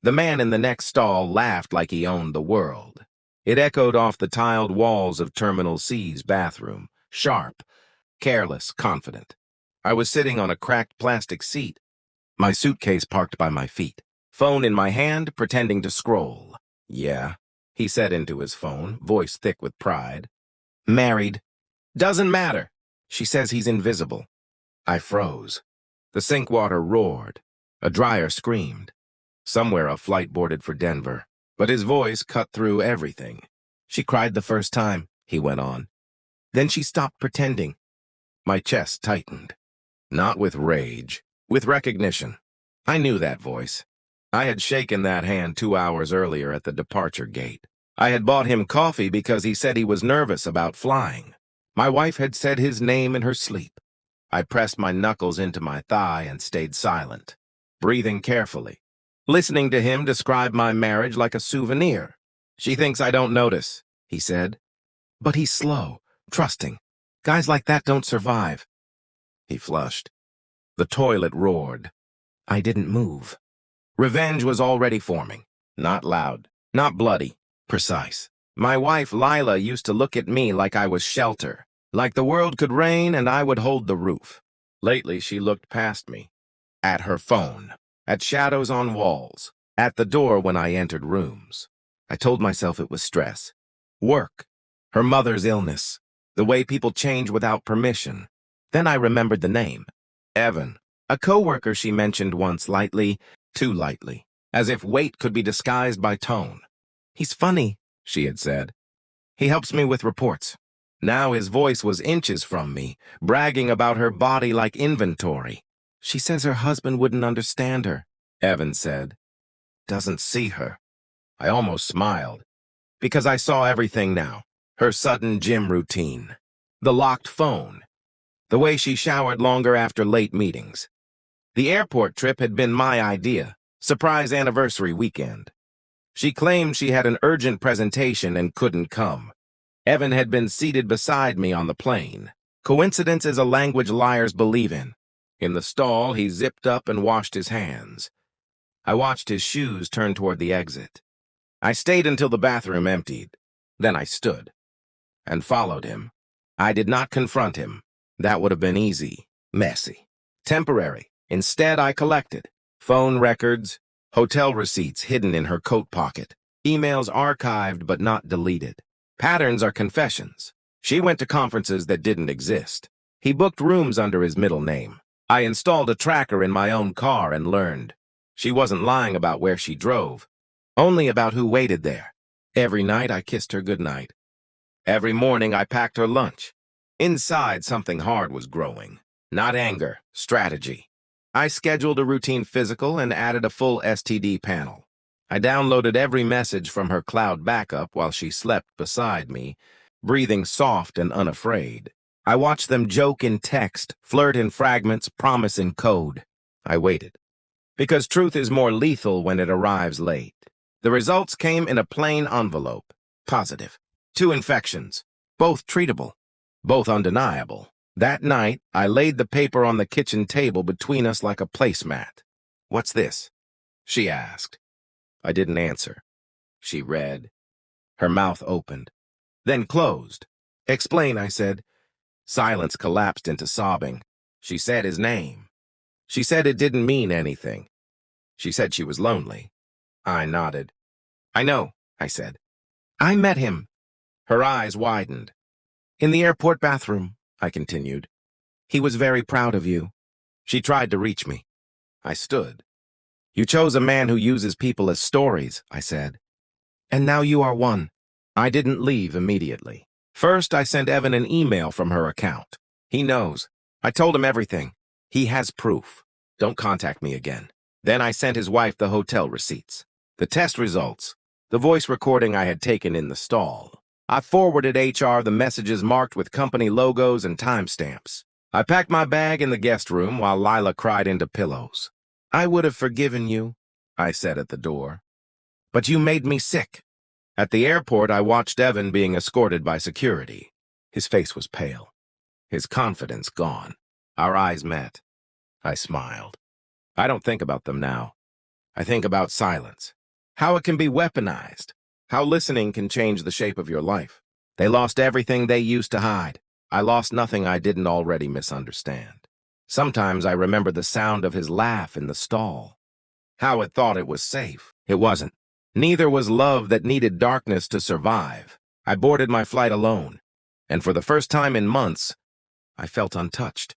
The man in the next stall laughed like he owned the world. It echoed off the tiled walls of Terminal C's bathroom, sharp, careless, confident. I was sitting on a cracked plastic seat, my suitcase parked by my feet, phone in my hand, pretending to scroll. "Yeah," he said into his phone, voice thick with pride. "Married. Doesn't matter. She says he's invisible." I froze. The sink water roared. A dryer screamed. Somewhere a flight boarded for Denver, but his voice cut through everything. "She cried the first time," he went on. "Then she stopped pretending." My chest tightened. Not with rage, with recognition. I knew that voice. I had shaken that hand 2 hours earlier at the departure gate. I had bought him coffee because he said he was nervous about flying. My wife had said his name in her sleep. I pressed my knuckles into my thigh and stayed silent, breathing carefully, listening to him describe my marriage like a souvenir. "She thinks I don't notice," he said. "But he's slow, trusting. Guys like that don't survive." He flushed. The toilet roared. I didn't move. Revenge was already forming. Not loud, not bloody, precise. My wife, Lila, used to look at me like I was shelter, like the world could rain and I would hold the roof. Lately, she looked past me, at her phone, at shadows on walls, at the door when I entered rooms. I told myself it was stress. Work. Her mother's illness. The way people change without permission. Then I remembered the name. Evan. A coworker she mentioned once lightly, too lightly, as if weight could be disguised by tone. "He's funny," she had said. "He helps me with reports." Now his voice was inches from me, bragging about her body like inventory. "She says her husband wouldn't understand her," Evan said. "Doesn't see her." I almost smiled, because I saw everything now. Her sudden gym routine, the locked phone, the way she showered longer after late meetings. The airport trip had been my idea, surprise anniversary weekend. She claimed she had an urgent presentation and couldn't come. Evan had been seated beside me on the plane. Coincidence is a language liars believe in. In the stall, he zipped up and washed his hands. I watched his shoes turn toward the exit. I stayed until the bathroom emptied. Then I stood and followed him. I did not confront him. That would have been easy, messy, temporary. Instead, I collected phone records, hotel receipts hidden in her coat pocket, emails archived but not deleted. Patterns are confessions. She went to conferences that didn't exist. He booked rooms under his middle name. I installed a tracker in my own car and learned. She wasn't lying about where she drove, only about who waited there. Every night I kissed her goodnight. Every morning I packed her lunch. Inside, something hard was growing. Not anger, strategy. I scheduled a routine physical and added a full STD panel. I downloaded every message from her cloud backup while she slept beside me, breathing soft and unafraid. I watched them joke in text, flirt in fragments, promise in code. I waited. Because truth is more lethal when it arrives late. The results came in a plain envelope. Positive. 2 infections. Both treatable. Both undeniable. That night, I laid the paper on the kitchen table between us like a placemat. "What's this?" she asked. I didn't answer. She read. Her mouth opened, then closed. "Explain," I said. Silence collapsed into sobbing. She said his name. She said it didn't mean anything. She said she was lonely. I nodded. "I know," I said. "I met him." Her eyes widened. "In the airport bathroom," I continued. "He was very proud of you." She tried to reach me. I stood. "You chose a man who uses people as stories," I said. "And now you are one." I didn't leave immediately. First, I sent Evan an email from her account. He knows. I told him everything. He has proof. Don't contact me again. Then I sent his wife the hotel receipts, the test results, the voice recording I had taken in the stall. I forwarded HR the messages marked with company logos and timestamps. I packed my bag in the guest room while Lila cried into pillows. "I would have forgiven you," I said at the door. "But you made me sick." At the airport, I watched Evan being escorted by security. His face was pale, his confidence gone. Our eyes met. I smiled. I don't think about them now. I think about silence, how it can be weaponized, how listening can change the shape of your life. They lost everything they used to hide. I lost nothing I didn't already misunderstand. Sometimes I remember the sound of his laugh in the stall, how it thought it was safe. It wasn't. Neither was love that needed darkness to survive. I boarded my flight alone, and for the first time in months, I felt untouched.